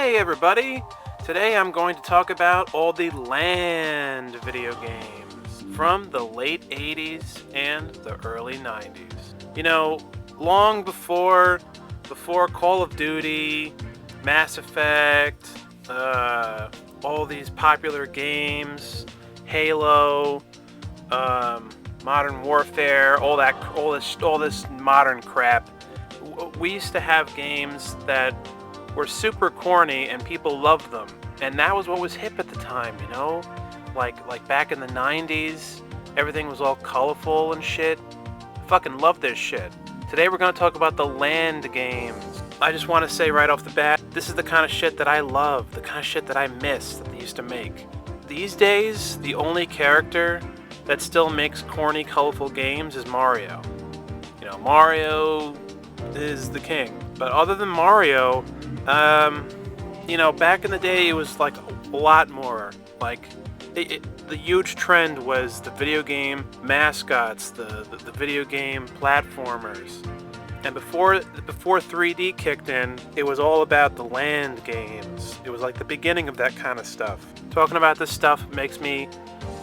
Hey everybody! Today I'm going to talk about all the Land video games from the late 80s and the early 90s. You know, long before Call of Duty, Mass Effect, all these popular games, Halo, Modern Warfare, all this modern crap. We used to have games that were super corny and people loved them, and that was what was hip at the time, you know? Like back in the 90s, everything was all colorful and shit. I fucking love this shit. Today we're going to talk about the Land games. I just want to say right off the bat, this is the kind of shit that I love, the kind of shit that I miss that they used to make. These days, the only character that still makes corny, colorful games is Mario. You know, Mario is the king. But other than Mario, you know, back in the day it was like a lot more. Like, the huge trend was the video game Mascots, the video game platformers. And before 3D kicked in, it was all about the Land games. It was like the beginning of that kind of stuff. Talking about this stuff makes me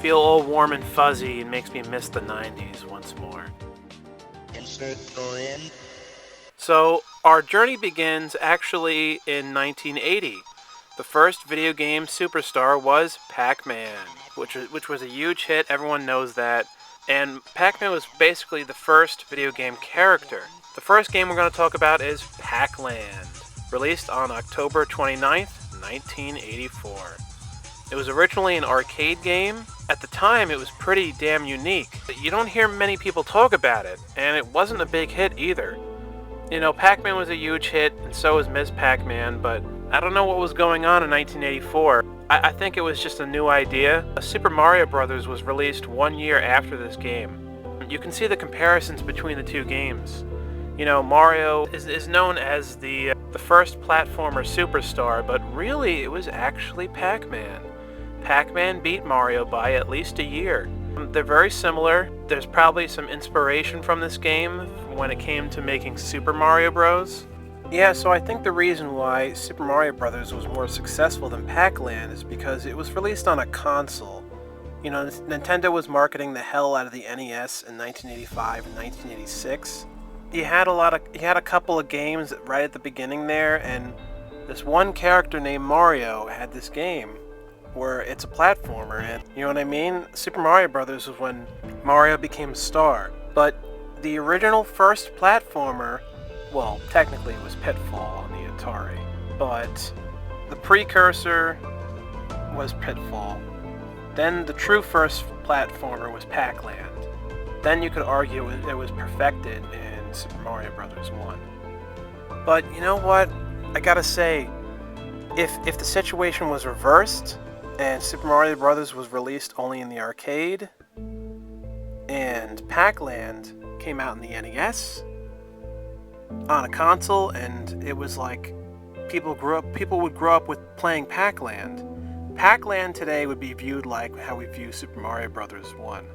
feel all warm and fuzzy and makes me miss the 90s once more. So, our journey begins actually in 1980. The first video game superstar was Pac-Man, which was a huge hit, everyone knows that. And Pac-Man was basically the first video game character. The first game we're going to talk about is Pac-Land, released on October 29th, 1984. It was originally an arcade game. At the time, it was pretty damn unique. You don't hear many people talk about it, and it wasn't a big hit either. You know, Pac-Man was a huge hit, and so was Ms. Pac-Man, but I don't know what was going on in 1984. I think it was just a new idea. Super Mario Bros. Was released 1 year after this game. You can see the comparisons between the two games. You know, Mario is known as the first platformer superstar, but really it was actually Pac-Man. Pac-Man beat Mario by at least a year. They're very similar. There's probably some inspiration from this game when it came to making Super Mario Bros. Yeah, so I think the reason why Super Mario Bros. Was more successful than Pac-Land is because it was released on a console. You know, Nintendo was marketing the hell out of the NES in 1985 and 1986. You had a couple of games right at the beginning there, and this one character named Mario had this game where it's a platformer, and you know what I mean? Super Mario Bros. Was when Mario became a star. But the original first platformer, well, technically it was Pitfall on the Atari, but the precursor was Pitfall. Then the true first platformer was Pac-Land. Then you could argue it was perfected in Super Mario Bros. 1. But you know what? I gotta say, if the situation was reversed, and Super Mario Bros. Was released only in the arcade, and Pac-Land came out in the NES on a console, and it was like people would grow up with playing Pac-Land. Pac-Land today would be viewed like how we view Super Mario Bros. 1.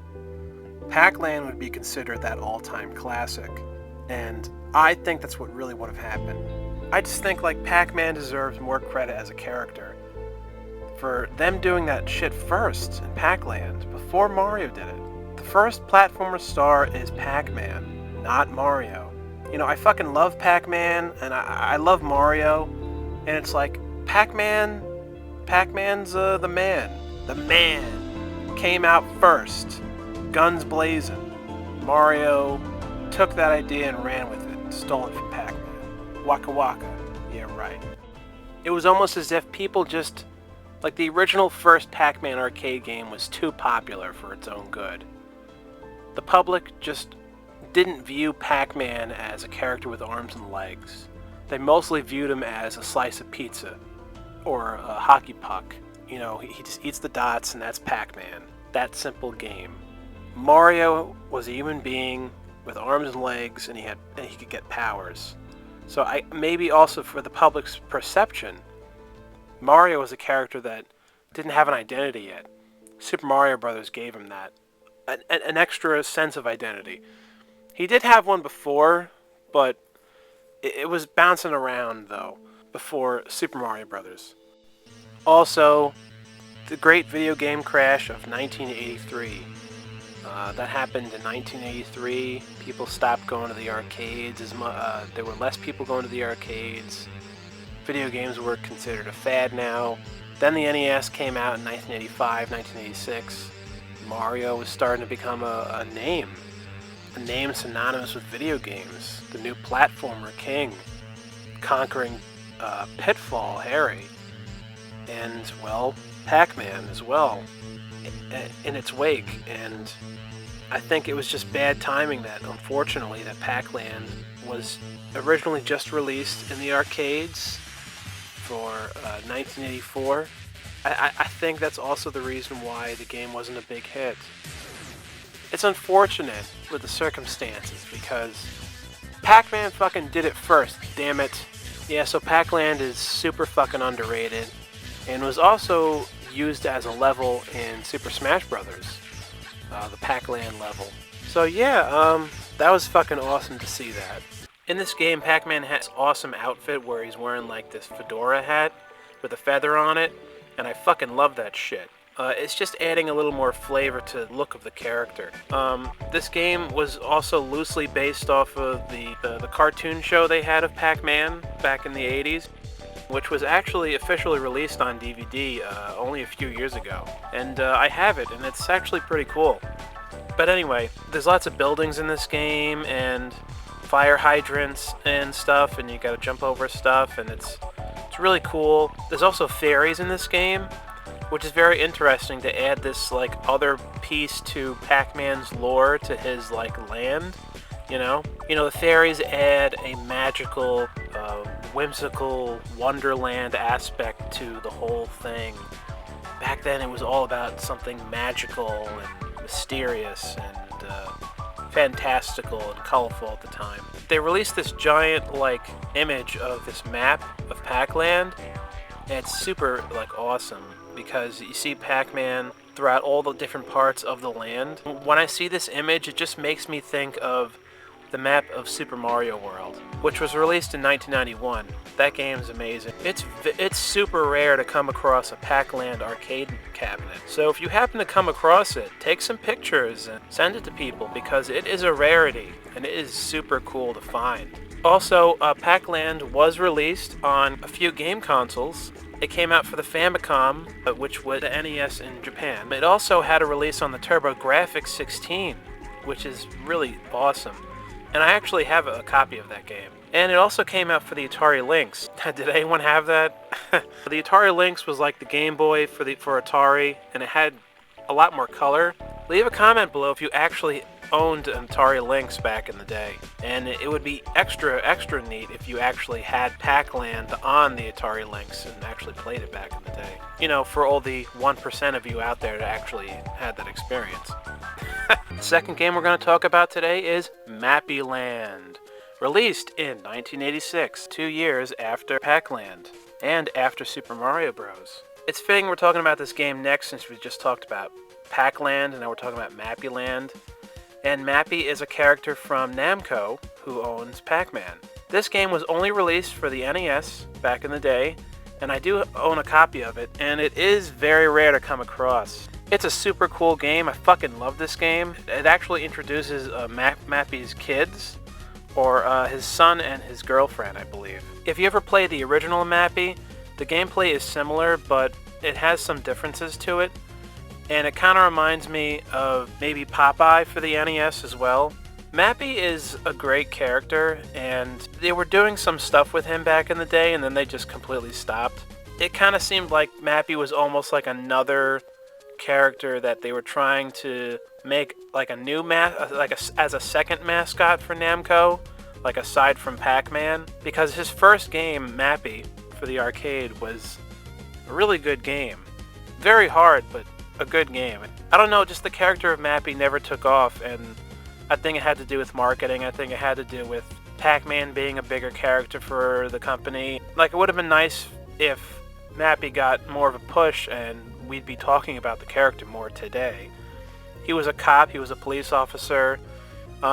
Pac-Land would be considered that all-time classic, and I think that's what really would have happened. I just think like Pac-Man deserves more credit as a character for them doing that shit first in Pac-Land, before Mario did it. The first platformer star is Pac-Man, not Mario. You know, I fucking love Pac-Man, and I love Mario, and it's like, Pac-Man's the man. The man came out first, guns blazing. Mario took that idea and ran with it, stole it from Pac-Man. Waka waka, yeah right. It was almost as if people just, like, the original first Pac-Man arcade game was too popular for its own good. The public just didn't view Pac-Man as a character with arms and legs. They mostly viewed him as a slice of pizza or a hockey puck. You know, he just eats the dots and that's Pac-Man. That simple game. Mario was a human being with arms and legs, and he could get powers. So maybe also for the public's perception, Mario was a character that didn't have an identity yet. Super Mario Bros. Gave him that. An extra sense of identity. He did have one before, but it was bouncing around, though. before Super Mario Bros. Also, the great video game crash of 1983. That happened in 1983. People stopped going to the arcades. There were less people going to the arcades. Video games were considered a fad now. Then the NES came out in 1985, 1986. Mario was starting to become a name synonymous with video games. The new platformer king, conquering Pitfall Harry, and, well, Pac-Man as well in its wake. And I think it was just bad timing that, unfortunately, that Pac-Land was originally just released in the arcades for 1984. I think that's also the reason why the game wasn't a big hit. It's unfortunate with the circumstances because Pac-Man fucking did it first, damn it. Yeah, so Pac-Land is super fucking underrated and was also used as a level in Super Smash Bros. The Pac-Land level. So yeah, that was fucking awesome to see that. In this game, Pac-Man has this awesome outfit where he's wearing like this fedora hat with a feather on it, and I fucking love that shit. It's just adding a little more flavor to the look of the character. This game was also loosely based off of the cartoon show they had of Pac-Man back in the 80s, which was actually officially released on DVD only a few years ago. And I have it, and it's actually pretty cool. But anyway, there's lots of buildings in this game, and fire hydrants and stuff, and you gotta jump over stuff, and it's really cool. There's also fairies in this game, which is very interesting to add this like other piece to Pac-Man's lore to his like land. You know, the fairies add a magical, whimsical wonderland aspect to the whole thing. Back then, it was all about something magical and mysterious and fantastical and colorful at the time. They released this giant like image of this map of Pac-Land, and it's super like awesome because you see Pac-Man throughout all the different parts of the land. When I see this image, it just makes me think of the map of Super Mario World, which was released in 1991. That game's amazing. It's super rare to come across a Pac-Land arcade cabinet. So if you happen to come across it, take some pictures and send it to people because it is a rarity and it is super cool to find. Also, Pac-Land was released on a few game consoles. It came out for the Famicom, which was the NES in Japan. It also had a release on the TurboGrafx 16, which is really awesome. And I actually have a copy of that game. And it also came out for the Atari Lynx. Did anyone have that? The Atari Lynx was like the Game Boy for Atari, and it had a lot more color. Leave a comment below if you actually owned an Atari Lynx back in the day. And it would be extra neat if you actually had Pac-Land on the Atari Lynx and actually played it back in the day. You know, for all the 1% of you out there that actually had that experience. The second game we're going to talk about today is Mappy-Land. Released in 1986, 2 years after Pac-Land, and after Super Mario Bros. It's fitting we're talking about this game next since we just talked about Pac-Land, and now we're talking about Mappy-Land. And Mappy is a character from Namco, who owns Pac-Man. This game was only released for the NES back in the day, and I do own a copy of it, and it is very rare to come across. It's a super cool game. I fucking love this game. It actually introduces Mappy's kids, or his son and his girlfriend, I believe. If you ever play the original Mappy, the gameplay is similar, but it has some differences to it. And it kind of reminds me of maybe Popeye for the NES as well. Mappy is a great character, and they were doing some stuff with him back in the day, and then they just completely stopped. It kind of seemed like Mappy was almost like another character that they were trying to make like a new as a second mascot for Namco, like aside from Pac-Man, because his first game, Mappy, for the arcade was a really good game. Very hard, but a good game. I don't know, just the character of Mappy never took off, and I think it had to do with marketing. I think it had to do with Pac-Man being a bigger character for the company. Like, it would have been nice if Mappy got more of a push and we'd be talking about the character more today. He was a cop, he was a police officer.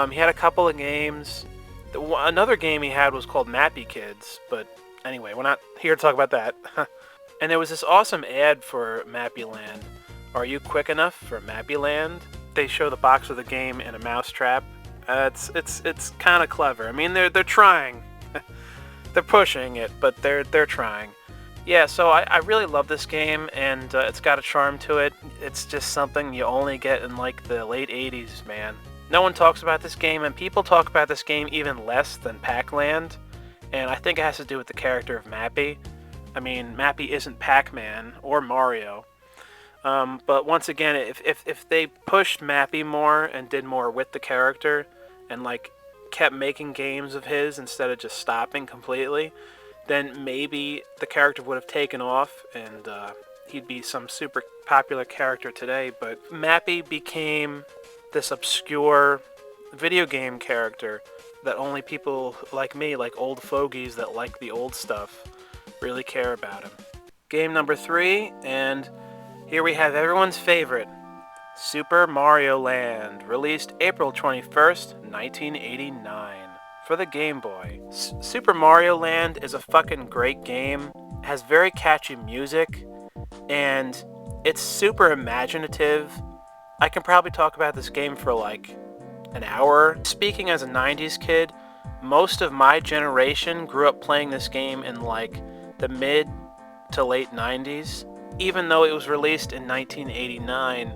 He had a couple of games. Another game he had was called Mappy Kids, but Anyway, we're not here to talk about that. And there was this awesome ad for Mappy-Land. Are you quick enough for Mappy-Land? They show the box of the game in a mousetrap. It's kind of clever. I mean, they're trying. They're pushing it, but they're trying. Yeah, so I really love this game, and it's got a charm to it. It's just something you only get in like the late 80s, man. No one talks about this game, and people talk about this game even less than Pac-Land, and I think it has to do with the character of Mappy. I mean, Mappy isn't Pac-Man or Mario. But once again, if they pushed Mappy more and did more with the character, and like kept making games of his instead of just stopping completely, then maybe the character would have taken off and he'd be some super popular character today. But Mappy became this obscure video game character that only people like me, like old fogies that like the old stuff, really care about him. Game number 3, and here we have everyone's favorite, Super Mario Land, released April 21st, 1989, for the Game Boy. Super Mario Land is a fucking great game, has very catchy music, and it's super imaginative. I can probably talk about this game for like an hour. Speaking as a 90s kid, most of my generation grew up playing this game in like the mid to late 90s. Even though it was released in 1989,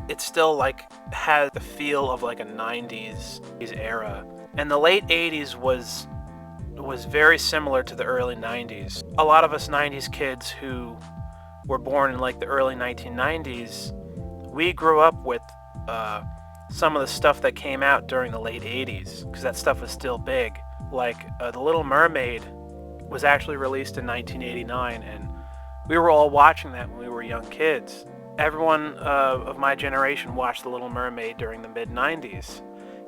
it still like had the feel of like a 90s era. And the late 80s was very similar to the early 90s. A lot of us 90s kids who were born in like the early 1990s, we grew up with some of the stuff that came out during the late 80s, because that stuff was still big. Like The Little Mermaid was actually released in 1989, and we were all watching that when we were young kids. Everyone of my generation watched The Little Mermaid during the mid-90s,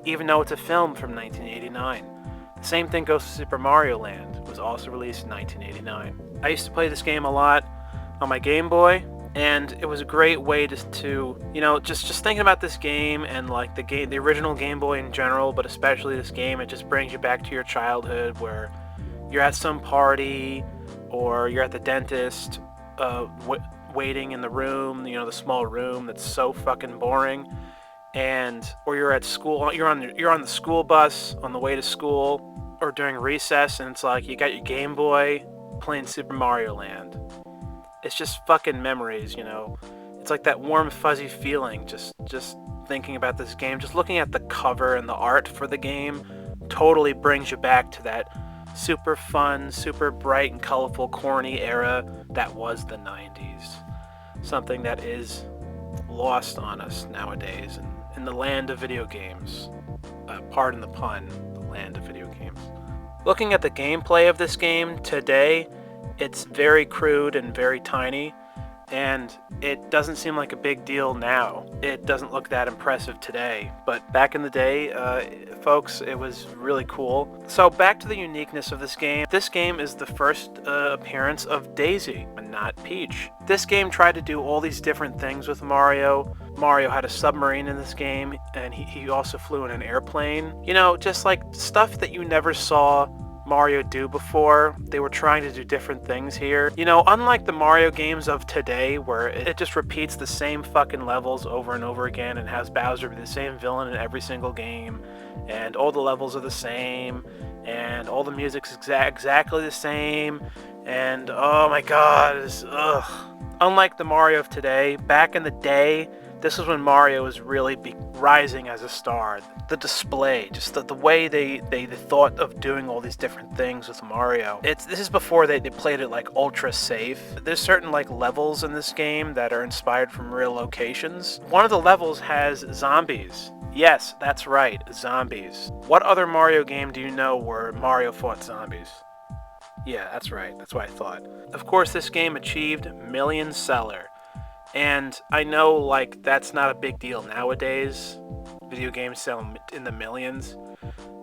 even though it's a film from 1989. The same thing goes for Super Mario Land. It was also released in 1989. I used to play this game a lot on my Game Boy, and it was a great way to you know, just thinking about this game and like the original Game Boy in general, but especially this game, it just brings you back to your childhood where you're at some party or you're at the dentist, waiting in the room, you know, the small room that's so fucking boring, or you're at school, you're on the school bus on the way to school, or during recess, and it's like you got your Game Boy playing Super Mario Land. It's just fucking memories, you know. It's like that warm, fuzzy feeling, just thinking about this game, just looking at the cover and the art for the game totally brings you back to that super fun, super bright and colorful, corny era that was the 90s. Something that is lost on us nowadays in the land of video games. Pardon the pun, the land of video games. Looking at the gameplay of this game today, it's very crude and very tiny, and it doesn't seem like a big deal now. It doesn't look that impressive today, but back in the day, folks, it was really cool. So back to the uniqueness of this game. This game is the first appearance of Daisy, and not Peach. This game tried to do all these different things with Mario. Mario had a submarine in this game, and he also flew in an airplane. You know, just like stuff that you never saw Mario do before. They were trying to do different things here. You know, unlike the Mario games of today, where it just repeats the same fucking levels over and over again and has Bowser be the same villain in every single game, and all the levels are the same, and all the music's exactly the same, and oh my god, ugh. Unlike the Mario of today, back in the day, this is when Mario was really rising as a star. The display, just the way they thought of doing all these different things with Mario. This is before they played it like ultra safe. There's certain like levels in this game that are inspired from real locations. One of the levels has zombies. Yes, that's right, zombies. What other Mario game do you know where Mario fought zombies? Yeah, that's right, that's what I thought. Of course, this game achieved million seller. And I know, like, that's not a big deal nowadays. Video games sell in the millions.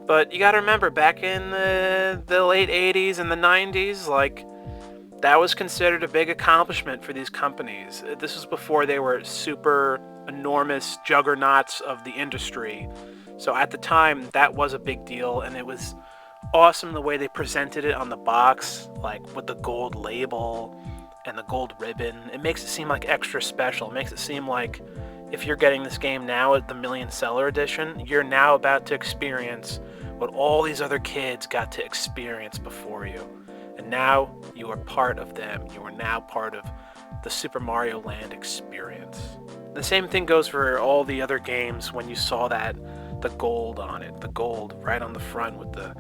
But you gotta remember, back in the late 80s and the 90s, like, that was considered a big accomplishment for these companies. This was before they were super enormous juggernauts of the industry. So at the time, that was a big deal, and it was awesome the way they presented it on the box, like with the gold label and the gold ribbon. It makes it seem like extra special. It makes it seem like if you're getting this game now at the Million Seller Edition, you're now about to experience what all these other kids got to experience before you. And now you are part of them. You are now part of the Super Mario Land experience. The same thing goes for all the other games when you saw that, the gold on it, the gold right on the front with the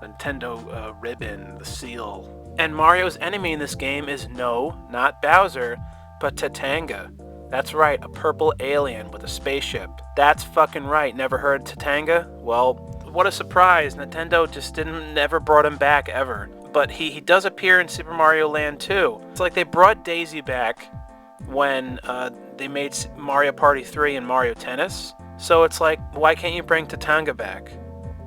Nintendo ribbon, the seal. And Mario's enemy in this game is not Bowser, but Tatanga. That's right, a purple alien with a spaceship. That's fucking right. Never heard Tatanga? Well, what a surprise. Nintendo just never brought him back ever. But he does appear in Super Mario Land 2. It's like they brought Daisy back when they made Mario Party 3 and Mario Tennis. So it's like, why can't you bring Tatanga back?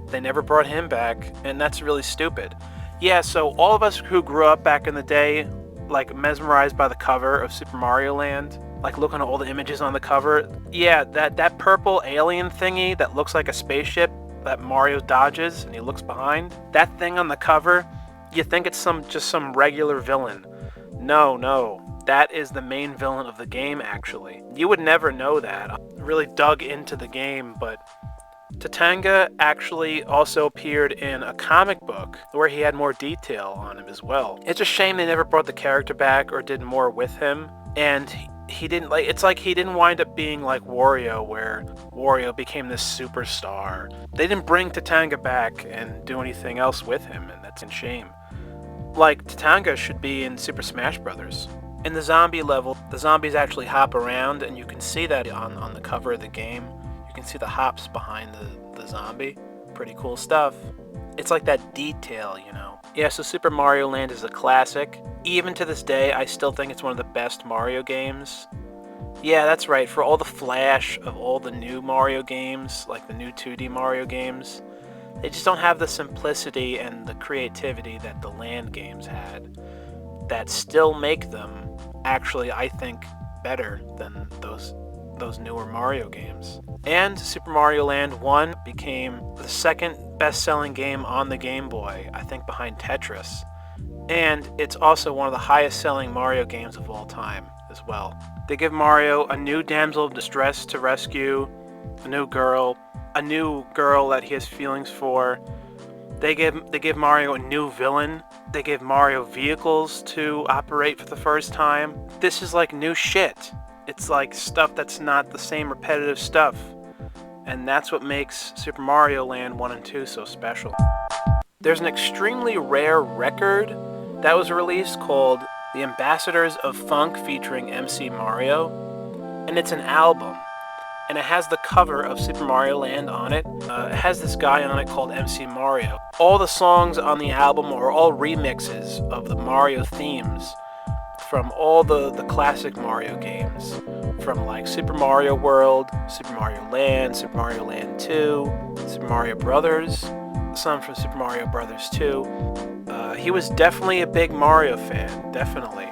They never brought him back, and that's really stupid. Yeah, so all of us who grew up back in the day, like mesmerized by the cover of Super Mario Land, like looking at all the images on the cover, yeah, that purple alien thingy that looks like a spaceship that Mario dodges and he looks behind, that thing on the cover, you think it's just some regular villain. No, that is the main villain of the game, actually. You would never know that. I really dug into the game, but Tatanga actually also appeared in a comic book where he had more detail on him as well. It's a shame they never brought the character back or did more with him, and he didn't, like, it's like he didn't wind up being like Wario, where Wario became this superstar. They didn't bring Tatanga back and do anything else with him, and that's a shame. Like, Tatanga should be in Super Smash Bros. In the zombie level, the zombies actually hop around, and you can see that on the cover of the game. You can see the hops behind the zombie. Pretty cool stuff. It's like that detail, you know. Yeah, so Super Mario Land is a classic. Even to this day, I still think it's one of the best Mario games. Yeah, that's right. For all the flash of all the new Mario games, like the new 2D Mario games, they just don't have the simplicity and the creativity that the Land games had, that still make them, actually, I think, better than those newer Mario games. And Super Mario Land 1 became the second best-selling game on the Game Boy, I think behind Tetris. And it's also one of the highest-selling Mario games of all time as well. They give Mario a new damsel of distress to rescue, a new girl that he has feelings for. They give Mario a new villain. They give Mario vehicles to operate for the first time. This is like new shit. It's like stuff that's not the same repetitive stuff. And that's what makes Super Mario Land 1 and 2 so special. There's an extremely rare record that was released called The Ambassadors of Funk featuring MC Mario. And it's an album. And it has the cover of Super Mario Land on it. It has this guy on it called MC Mario. All the songs on the album are all remixes of the Mario themes from all the classic Mario games. From like Super Mario World, Super Mario Land 2, Super Mario Brothers, some from Super Mario Brothers 2. He was definitely a big Mario fan, definitely.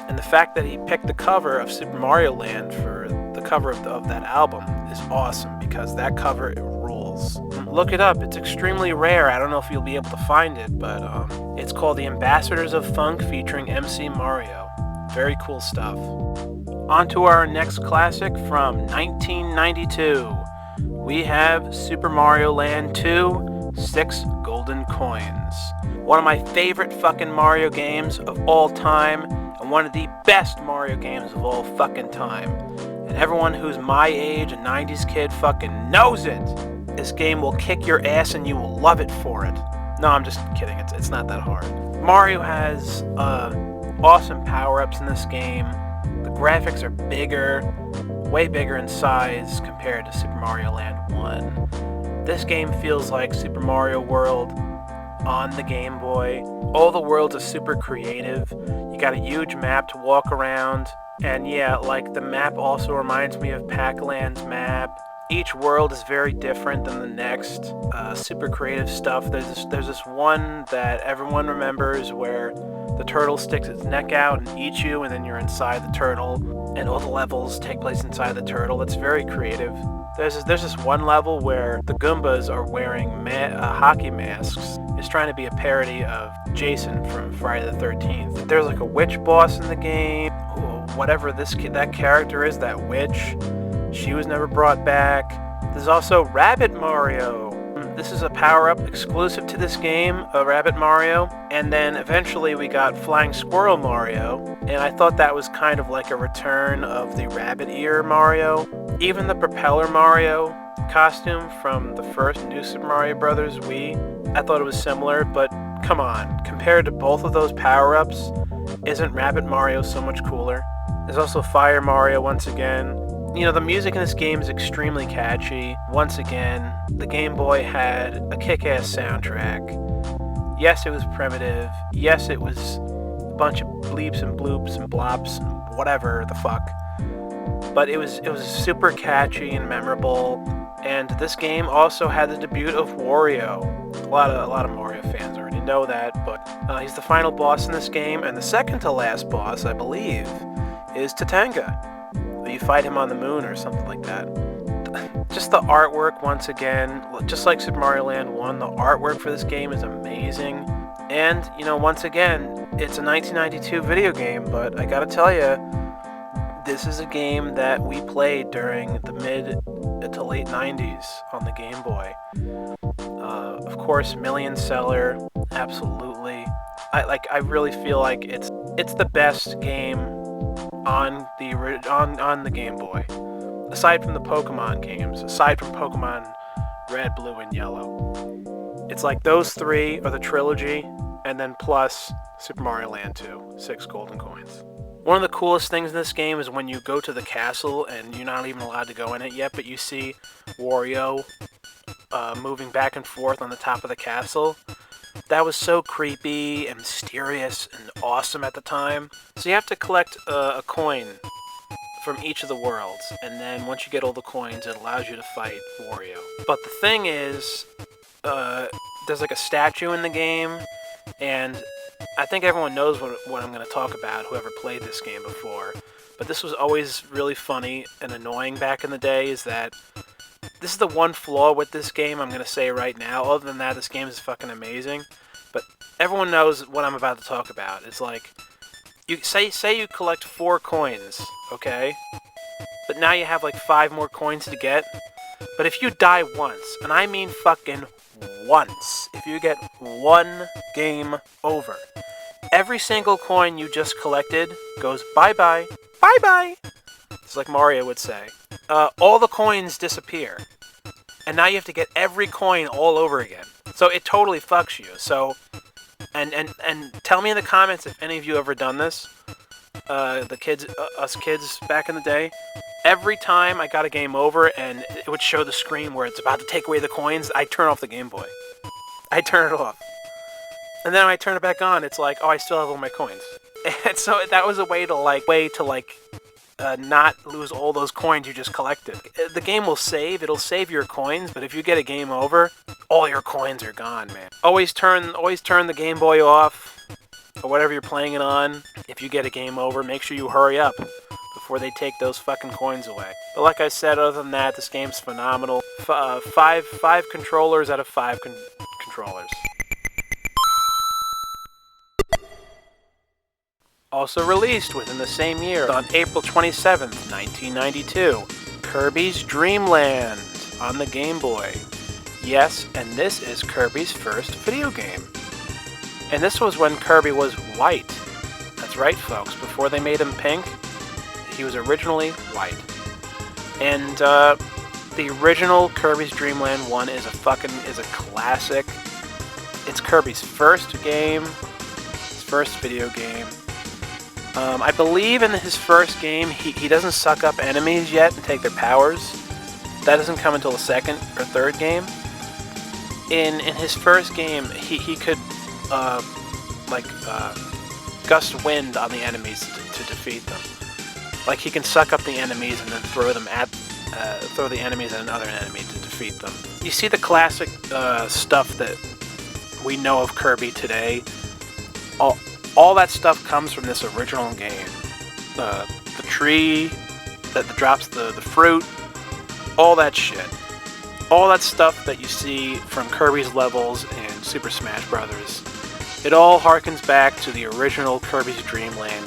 And the fact that he picked the cover of Super Mario Land for the cover of that album is awesome, because that cover, it rules. Look it up. It's extremely rare. I don't know if you'll be able to find it, but it's called The Ambassadors of Funk featuring MC Mario. Very cool stuff. On to our next classic from 1992. We have Super Mario Land 2, 6 Golden Coins. One of my favorite fucking Mario games of all time, and one of the best Mario games of all fucking time. And everyone who's my age, a 90's kid, fucking knows it. This game will kick your ass and you will love it for it. No, I'm just kidding. It's not that hard. Mario has awesome power-ups in this game. The graphics are bigger, way bigger in size compared to Super Mario Land 1. This game feels like Super Mario World on the Game Boy. All the worlds are super creative. You got a huge map to walk around. And yeah, like the map also reminds me of Pac-Land's map. Each world is very different than the next. Super creative stuff. There's this one that everyone remembers where the turtle sticks its neck out and eats you, and then you're inside the turtle, and all the levels take place inside the turtle. It's very creative. There's this one level where the Goombas are wearing hockey masks. It's trying to be a parody of Jason from Friday the 13th. There's like a witch boss in the game. Whatever that character is, that witch, she was never brought back. There's also Rabbit Mario. This is a power-up exclusive to this game, Rabbit Mario. And then eventually we got Flying Squirrel Mario, and I thought that was kind of like a return of the Rabbit Ear Mario. Even the Propeller Mario costume from the first New Super Mario Bros. Wii, I thought it was similar, but come on, compared to both of those power-ups, isn't Rabbit Mario so much cooler? There's also Fire Mario once again. You know, the music in this game is extremely catchy. Once again, the Game Boy had a kick-ass soundtrack. Yes, it was primitive. Yes, it was a bunch of bleeps and bloops and blops and whatever the fuck. But it was super catchy and memorable. And this game also had the debut of Wario. A lot of Mario fans already know that, but he's the final boss in this game, and the second to last boss, I believe, is Tatanga. You fight him on the moon or something like that. Just the artwork, once again, just like Super Mario Land 1, the artwork for this game is amazing. And, you know, once again, it's a 1992 video game, but I gotta tell you, this is a game that we played during the mid to late 90s on the Game Boy. Of course, million seller, absolutely. I really feel like it's the best game on the Game Boy, aside from the Pokemon games, aside from Pokemon Red, Blue, and Yellow. It's like those three are the trilogy, and then plus Super Mario Land 2, 6 golden coins. One of the coolest things in this game is when you go to the castle, and you're not even allowed to go in it yet, but you see Wario moving back and forth on the top of the castle. That was so creepy and mysterious and awesome at the time. So you have to collect a coin from each of the worlds, and then once you get all the coins, it allows you to fight Wario. But the thing is, there's like a statue in the game, and I think everyone knows what I'm going to talk about, whoever played this game before. But this was always really funny and annoying back in the day, is that this is the one flaw with this game I'm going to say right now. Other than that, this game is fucking amazing. But everyone knows what I'm about to talk about. It's like, you say you collect 4 coins, okay? But now you have like 5 more coins to get. But if you die once, and I mean fucking once, if you get one game over, every single coin you just collected goes bye-bye, bye-bye. It's like Mario would say. All the coins disappear. And now you have to get every coin all over again. So it totally fucks you. So, and tell me in the comments if any of you ever done this. The kids, us kids back in the day. Every time I got a game over and it would show the screen where it's about to take away the coins, I'd turn off the Game Boy. I'd turn it off. And then when I turn it back on, it's like, oh, I still have all my coins. And so that was a way to not lose all those coins you just collected. The game will save. It'll save your coins, but if you get a game over, all your coins are gone, man. Always turn the Game Boy off, or whatever you're playing it on. If you get a game over, make sure you hurry up before they take those fucking coins away. But like I said, other than that, this game's phenomenal. Five controllers out of 5 controllers. Also released within the same year, on April 27th, 1992, Kirby's Dream Land on the Game Boy. Yes, and this is Kirby's first video game. And this was when Kirby was white. That's right, folks. Before they made him pink, he was originally white. And the original Kirby's Dream Land 1 is a classic. It's Kirby's first game, his first video game. I believe in his first game, he doesn't suck up enemies yet and take their powers. That doesn't come until the second or third game. In his first game, he could gust wind on the enemies to defeat them. Like, he can suck up the enemies and then throw the enemies at another enemy to defeat them. You see the classic stuff that we know of Kirby today. All that stuff comes from this original game. The tree that drops the fruit, all that shit. All that stuff that you see from Kirby's levels in Super Smash Bros. It all harkens back to the original Kirby's Dream Land.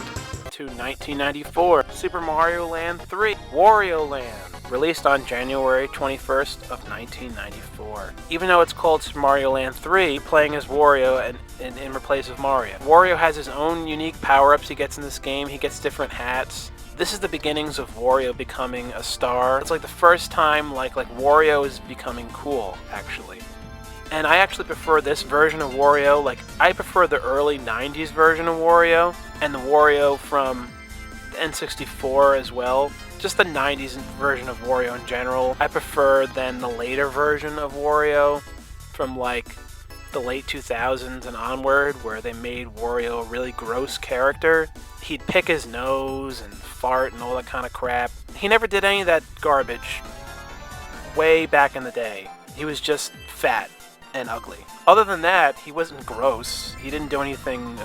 To 1994, Super Mario Land 3, Wario Land, released on January 21st of 1994. Even though it's called Super Mario Land 3, playing as Wario in replace of Mario. Wario has his own unique power-ups he gets in this game. He gets different hats. This is the beginnings of Wario becoming a star. It's like the first time like Wario is becoming cool, actually. And I actually prefer this version of Wario. Like, I prefer the early 90s version of Wario and the Wario from the N64 as well. Just the 90s version of Wario in general. I prefer than the later version of Wario from like the late 2000s and onward, where they made Wario a really gross character. He'd pick his nose and fart and all that kind of crap. He never did any of that garbage way back in the day. He was just fat and ugly. Other than that, he wasn't gross. He didn't do anything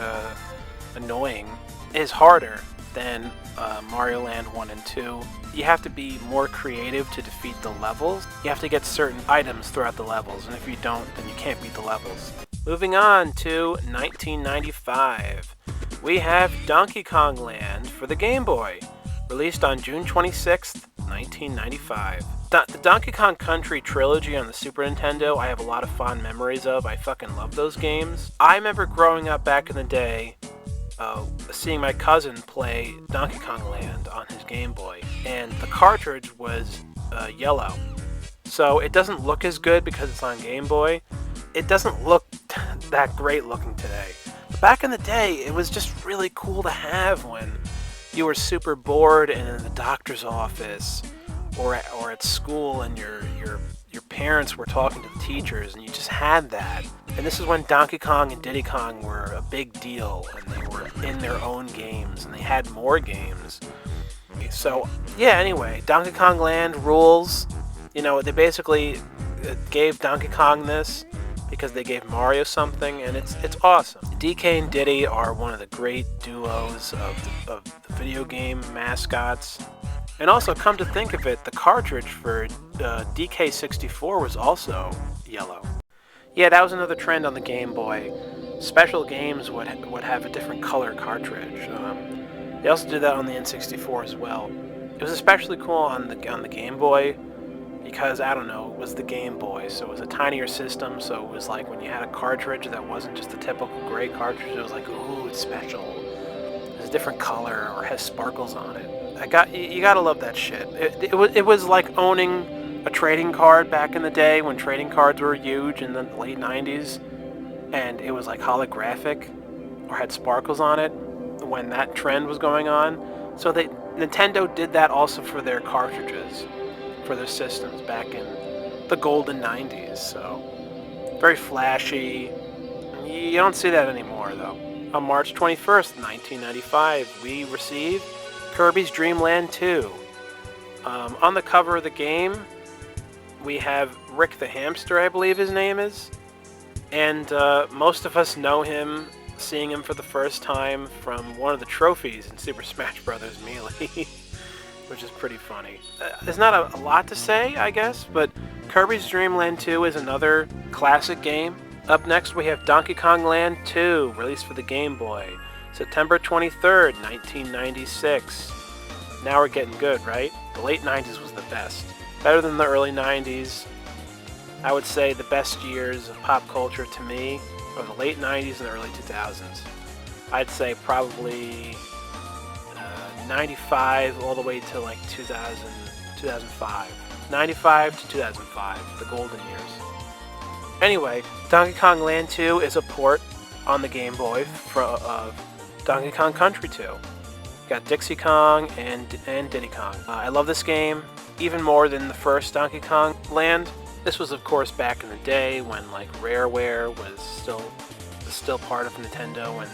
annoying. It is harder than Mario Land 1 and 2. You have to be more creative to defeat the levels. You have to get certain items throughout the levels, and if you don't, then you can't beat the levels. Moving on to 1995. We have Donkey Kong Land for the Game Boy, released on June 26th, 1995. The Donkey Kong Country trilogy on the Super Nintendo, I have a lot of fond memories of. I fucking love those games. I remember growing up back in the day, seeing my cousin play Donkey Kong Land on his Game Boy, and the cartridge was yellow. So it doesn't look as good because it's on Game Boy. It doesn't look that great looking today. But back in the day, it was just really cool to have when you were super bored and in the doctor's office or at school, and your parents were talking to the teachers, and you just had that. And this is when Donkey Kong and Diddy Kong were a big deal, and they were in their own games, and they had more games. So, yeah, anyway, Donkey Kong Land rules. You know, they basically gave Donkey Kong this because they gave Mario something, and it's awesome. DK and Diddy are one of the great duos of the video game mascots. And also, come to think of it, the cartridge for DK64 was also yellow. Yeah, that was another trend on the Game Boy. Special games would have a different color cartridge. They also did that on the N64 as well. It was especially cool on the Game Boy because, I don't know, it was the Game Boy, so it was a tinier system, so it was like when you had a cartridge that wasn't just a typical gray cartridge, it was like, ooh, it's special. It's a different color or has sparkles on it. You gotta love that shit. It was like owning a trading card back in the day when trading cards were huge in the late 90s, and it was like holographic or had sparkles on it when that trend was going on. So Nintendo did that also for their cartridges, for their systems back in the golden 90s. So very flashy. You don't see that anymore though. On March 21st, 1995, we received Kirby's Dream Land 2. On the cover of the game, we have Rick the Hamster, I believe his name is. And most of us know him, seeing him for the first time from one of the trophies in Super Smash Bros. Melee, which is pretty funny. There's not a lot to say, I guess, but Kirby's Dream Land 2 is another classic game. Up next, we have Donkey Kong Land 2, released for the Game Boy. September 23rd, 1996. Now we're getting good, right? The late 90s was the best. Better than the early 90s. I would say the best years of pop culture to me are the late 90s and the early 2000s. I'd say probably 95 all the way to like 2000, 2005. 95 to 2005, the golden years. Anyway, Donkey Kong Land 2 is a port on the Game Boy of Donkey Kong Country 2. Got Dixie Kong and Diddy Kong. I love this game even more than the first Donkey Kong Land. This was, of course, back in the day when like Rareware was still part of Nintendo, and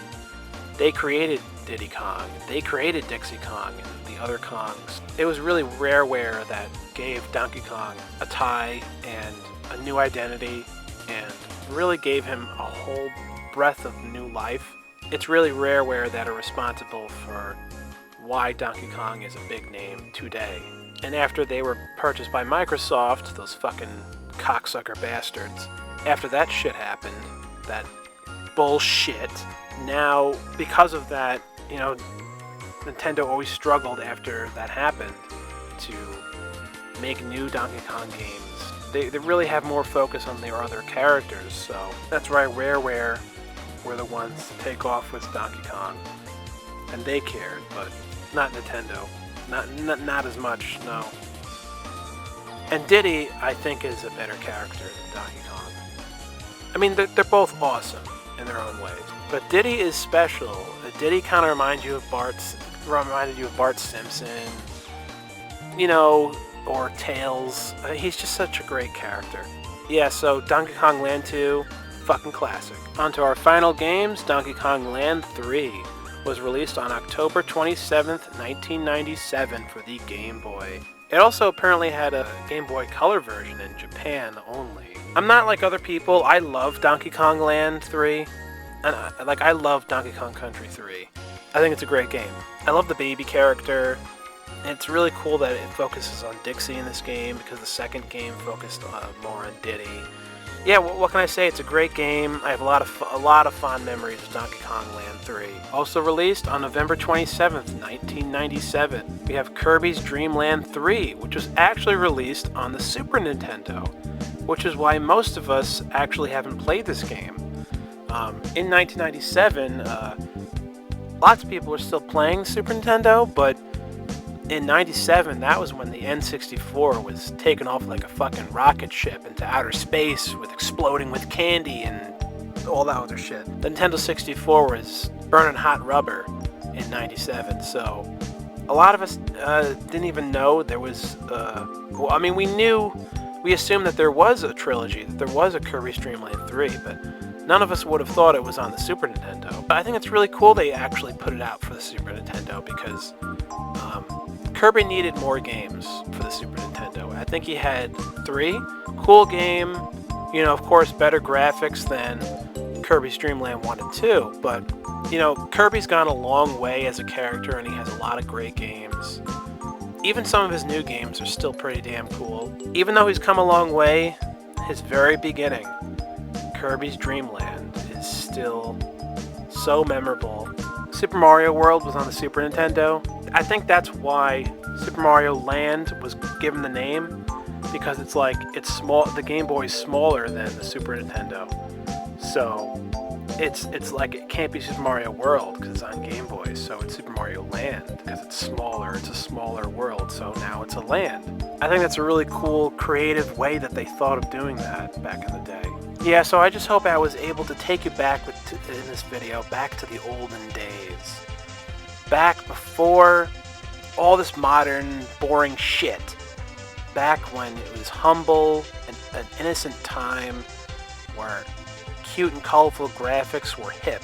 they created Diddy Kong, they created Dixie Kong and the other Kongs. It was really Rareware that gave Donkey Kong a tie and a new identity, and really gave him a whole breath of new life. it's really Rareware that are responsible for why Donkey Kong is a big name today. And after they were purchased by Microsoft, those fucking cocksucker bastards, after that shit happened, that bullshit, now, because of that, you know, Nintendo always struggled after that happened to make new Donkey Kong games. They really have more focus on their other characters, so that's why Rareware were the ones to take off with Donkey Kong. And they cared, but not Nintendo. Not as much, no. And Diddy, I think, is a better character than Donkey Kong. I mean, they're both awesome in their own ways. But Diddy is special. Diddy kind of reminded you of Bart Simpson, you know, or Tails. He's just such a great character. Yeah, so Donkey Kong Land 2, fucking classic. On to our final games. Donkey Kong Land 3 was released on October 27th, 1997 for the Game Boy. It also apparently had a Game Boy Color version in Japan only. I'm not like other people. I love Donkey Kong Land 3. And I love Donkey Kong Country 3. I think it's a great game. I love the baby character. And it's really cool that it focuses on Dixie in this game because the second game focused more on Diddy. Yeah, what can I say? It's a great game. I have a lot of fond memories of Donkey Kong Land 3. Also released on November 27th, 1997. We have Kirby's Dream Land 3, which was actually released on the Super Nintendo, which is why most of us actually haven't played this game. In 1997, lots of people were still playing Super Nintendo, but in 97, that was when the N64 was taken off like a fucking rocket ship into outer space with exploding with candy and all that other shit. The Nintendo 64 was burning hot rubber in 97, so a lot of us didn't even know there was, well, I mean, we assumed that there was a trilogy, that there was a Kirby's Dream Land 3, but none of us would have thought it was on the Super Nintendo. But I think it's really cool they actually put it out for the Super Nintendo because Kirby needed more games for the Super Nintendo. I think he had 3. Cool game, you know, of course, better graphics than Kirby's Dream Land 1 and 2, but, you know, Kirby's gone a long way as a character and he has a lot of great games. Even some of his new games are still pretty damn cool. Even though he's come a long way, his very beginning, Kirby's Dream Land, is still so memorable. Super Mario World was on the Super Nintendo. I think that's why Super Mario Land was given the name, because it's like, it's small, the Game Boy is smaller than the Super Nintendo. So it's like, it can't be Super Mario World because it's on Game Boy, so it's Super Mario Land because it's smaller, it's a smaller world, so now it's a land. I think that's a really cool, creative way that they thought of doing that back in the day. Yeah, so I just hope I was able to take you back in this video, back to the olden days. Back before all this modern, boring shit. Back when it was humble and an innocent time where cute and colorful graphics were hip.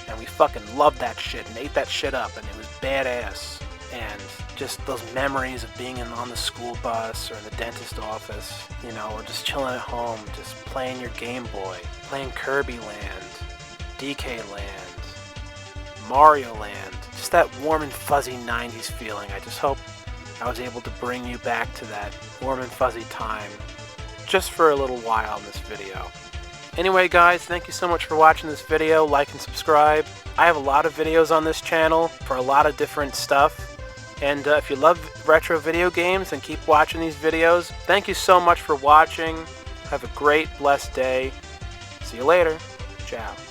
And we fucking loved that shit and ate that shit up, and it was badass. And just those memories of being on the school bus or in the dentist office, you know, or just chilling at home, just playing your Game Boy, playing Kirby Land, DK Land, Mario Land, just that warm and fuzzy 90s feeling. I just hope I was able to bring you back to that warm and fuzzy time just for a little while in this video. Anyway guys, thank you so much for watching this video. Like and subscribe. I have a lot of videos on this channel for a lot of different stuff. And if you love retro video games, then keep watching these videos. Thank you so much for watching. Have a great, blessed day. See you later. Ciao.